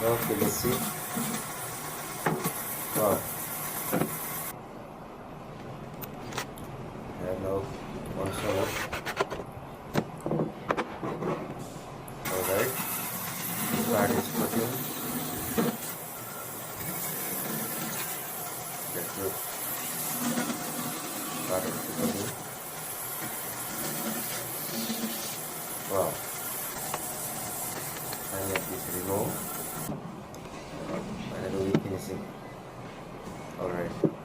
Okay, let's see. Wow. And now one shower. Alright. Start is cooking. Let's look. Start is cooking. Wow. And let this remove. Finally finishing. Alright.